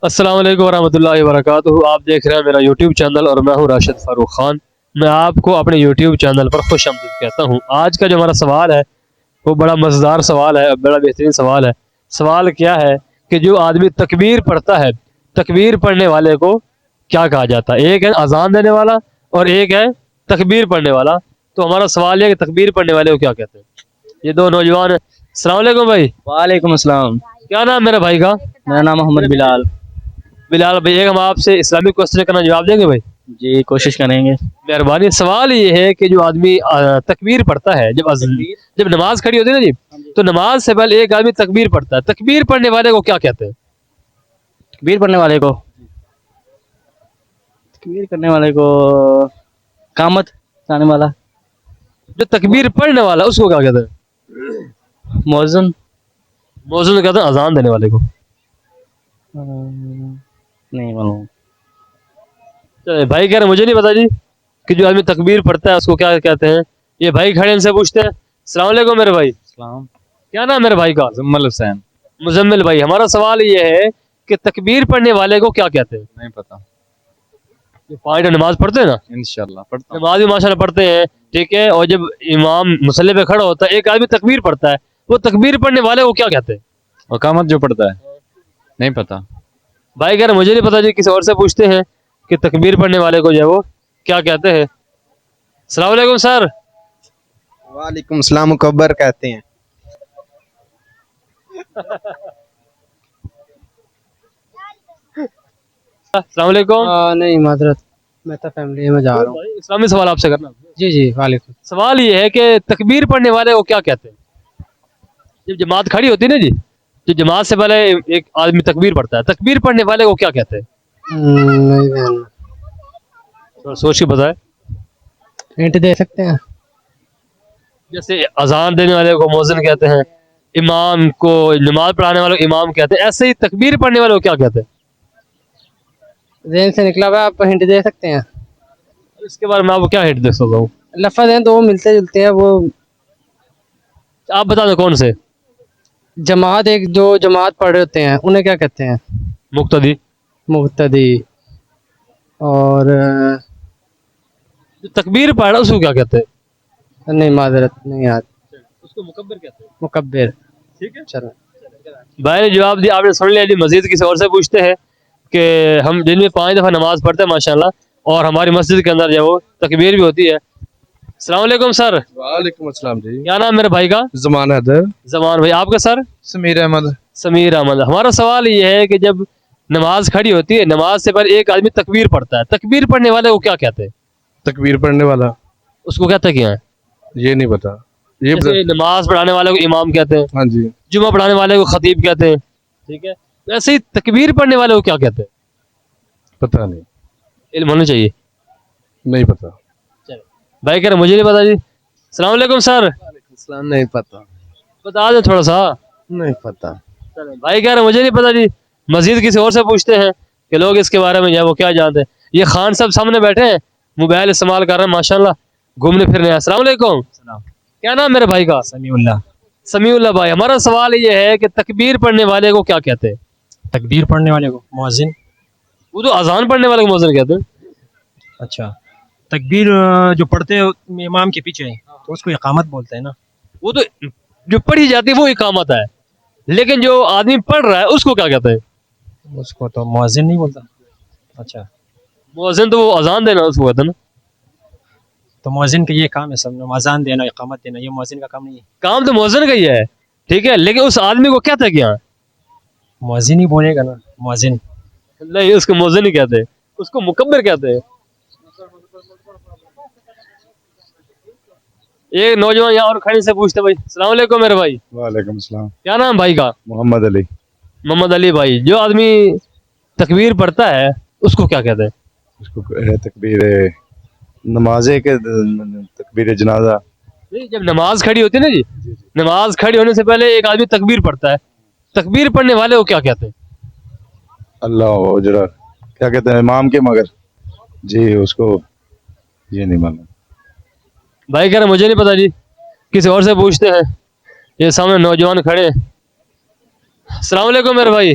السلام علیکم ورحمۃ اللہ وبرکاتہ. آپ دیکھ رہے ہیں میرا یوٹیوب چینل اور میں ہوں راشد فاروق خان. میں آپ کو اپنے یوٹیوب چینل پر خوش آمدید کہتا ہوں. آج کا جو ہمارا سوال ہے وہ بڑا مزیدار سوال ہے, بڑا بہترین سوال ہے. سوال کیا ہے کہ جو آدمی تکبیر پڑھتا ہے, تکبیر پڑھنے والے کو کیا کہا جاتا ہے؟ ایک ہے اذان دینے والا اور ایک ہے تکبیر پڑھنے والا. تو ہمارا سوال یہ ہے کہ تکبیر پڑھنے والے کو کیا کہتے ہیں؟ یہ دو نوجوان ہیں. السلام علیکم بھائی. وعلیکم السلام. کیا نام میرا بھائی کا؟ میرا نام محمد بلال. بلال بھائی, ایک ہم آپ سے اسلامی کوشچن کا جواب دیں گے بھائی؟ جی کوشش کریں گے. مہربانی. سوال یہ ہے کہ جو آدمی تکبیر پڑھتا ہے, جب نماز کھڑی ہوتی ہے نا جی, تو نماز سے پہلے ایک آدمی تکبیر پڑھتا ہے. تکبیر پڑھنے والے کو کیا کہتے ہیں؟ تکبیر پڑھنے والے کو, تکبیر کرنے والے کو قامت لانے والا. جو تکبیر پڑھنے والا اس کو کیا کہتے ہیں؟ مؤذن. مؤذن کہتے ہیں اذان دینے والے کو. نہیں معلوم. بھائی کہہ رہے مجھے نہیں پتا جی کہ جو آدمی تکبیر پڑھتا ہے اس کو کیا کہتے ہیں. یہ بھائی کھڑے ان سے پوچھتے ہیں. السلام علیکم میرے بھائی. السلام. کیا نام میرے بھائی کا؟ مزمل حسین. مزمل بھائی, ہمارا سوال یہ ہے کہ تکبیر پڑھنے والے کو کیا کہتے ہیں؟ نہیں پتا. جو پانچ نماز پڑھتے ہیں نا, انشاءاللہ پڑھتا ہوں. نماز بھی ماشاءاللہ پڑھتے ہیں, ٹھیک ہے, اور جب امام مصلی پہ کھڑا ہوتا ہے ایک آدمی تکبیر پڑھتا ہے, وہ تکبیر پڑھنے والے کو کیا کہتے ہیں؟ اقامت جو پڑھتا ہے. نہیں پتا. بھائی کہہ رہے مجھے نہیں پتا جی, کسی اور سے پوچھتے ہیں کہ تکبیر پڑھنے والے کو جو ہے وہ کیا کہتے ہیں. السلام علیکم سر. وعلیکم السلام. مکبر کہتے ہیں. السلام علیکم. نہیں معذرت, میں تو فیملی میں جا رہا ہوں. اسلامی سوال آپ سے کرنا. جی جی وعلیکم. سوال یہ ہے کہ تکبیر پڑھنے والے کو کیا کہتے ہیں؟ جب جماعت کھڑی ہوتی ہے نا جی, جو جماعت سے پہلے ایک آدمی تکبیر پڑھتا ہے, تکبیر پڑھنے والے کو کیا کہتے ہیں؟ نہیں جاننا. تھوڑا سوچ کے بتائے. ہنٹ دے سکتے ہیں؟ جیسے اذان دینے والے کو مؤذن کہتے ہیں, امام کو نماز پڑھانے والے کو امام کہتے ہیں, ایسے ہی تکبیر پڑھنے والے کو کیا کہتے ہیں؟ ذہن سے نکلا ہوا, آپ ہنٹ دے سکتے ہیں؟ اس کے بارے میں آپ کو کیا ہنٹ دے سکتا ہوں؟ لفظ ہیں دو ملتے جلتے ہیں, وہ آپ بتا دیں کون سے. جماعت, ایک جو جماعت پڑھ رہے ہوتے ہیں انہیں کیا کہتے ہیں؟ مقتدی. مقتدی. اور جو تکبیر پڑھ رہا ہے اس کو کیا کہتے ہیں؟ نہیں معذرت نہیں یاد. اس کو مکبر کہتے ہیں. مکبر. ٹھیک ہے, چلو. بھائی نے جواب دیا, آپ نے سن لیا جی. مزید کسی اور سے پوچھتے ہیں کہ ہم دن میں 5 دفعہ نماز پڑھتے ہیں ماشاءاللہ, اور ہماری مسجد کے اندر جو وہ تکبیر بھی ہوتی ہے. السلام علیکم سر. وعلیکم السلام جی. کیا نام میرے بھائی کا؟ زمان حیدر. زمان بھائی. آپ کا سر؟ سمیر احمد. سمیر احمد. ہمارا سوال یہ ہے کہ جب نماز کھڑی ہوتی ہے, نماز سے پہلے ایک آدمی تکبیر پڑھتا ہے, تکبیر پڑھنے والے کو کیا کہتے ہیں؟ تکبیر پڑھنے والا اس کو کہتے کیا ہے؟ یہ نہیں پتا. یہ جیسے نماز پڑھانے والے کو امام کہتے ہیں, ہاں جی. جمعہ پڑھانے والے کو خطیب کہتے ہیں, ٹھیک ہے, ویسے ہی تکبیر پڑھنے والے کو کیا کہتے ہیں؟ پتہ نہیں. علم ہونا چاہیے. نہیں پتا. بھائی کہہ رہے مجھے نہیں پتا جی. السلام علیکم سر. اسلام نہیں پتا. بتا دیں تھوڑا سا. نہیں پتا. بھائی کہہ رہے مجھے نہیں پتا جی. مزید کسی اور سے پوچھتے ہیں کہ لوگ اس کے بارے میں جو ہے وہ کیا جانتے ہیں. یہ خان صاحب سامنے بیٹھے ہیں, موبائل استعمال کر رہے ہیں ماشاءاللہ, گھومنے پھرنے. السلام علیکم. کیا نام میرے بھائی کا؟ سمیع اللہ. سمیع اللہ بھائی. ہمارا سوال یہ ہے کہ تکبیر پڑھنے والے کو کیا کہتے ہیں؟ تکبیر پڑھنے والے کو مؤذن. وہ تو اذان پڑھنے والے کو مؤذن کہتے ہیں. اچھا, تکبیر جو پڑھتے ہیں امام کے پیچھے تو اس کو اقامت بولتے ہیں نا. وہ تو جو پڑھی جاتی ہے وہ اقامت ہے, لیکن جو آدمی پڑھ رہا ہے اس کو کیا کہتے ہیں؟ اس کو تو مؤذن نہیں بولتا. اچھا, مؤذن تو وہ اذان دینا اس کو کہتے ہیں نا. تو مؤذن کا یہ کام ہے سب, اذان دینا اقامت دینا, یہ مؤذن کا کام نہیں ہے. کام تو مؤذن کا ہی ہے, ٹھیک ہے, لیکن اس آدمی کو کہتا ہے کیا؟ مؤذن ہی بولے گا نا, مؤذن. نہیں, اس کو مؤذن ہی کہتے ہیں, اس کو مکبر کہتے ہیں. ایک نوجوان یہاں اور کھڑے سے پوچھتے بھائی. السلام علیکم میرے بھائی. وعلیکم السلام. کیا نام بھائی کا؟ محمد علی. محمد علی بھائی. جو آدمی تکبیر پڑھتا ہے اس کو کیا کہتے ہیں؟ اس کو تکبیر نماز کے تکبیر جنازہ. جب نماز کھڑی ہوتی ہے نا جی, نماز کھڑی ہونے سے پہلے ایک آدمی تکبیر پڑھتا ہے, تکبیر پڑھنے والے کو کیا کہتے ہیں؟ اللہ اجرا کیا کہتے ہیں امام کے, مگر جی اس کو یہ نہیں معلوم. بھائی کہہ رہے مجھے نہیں پتا جی, کسی اور سے پوچھتے ہیں. یہ سامنے نوجوان کھڑے. السلام علیکم میرے بھائی.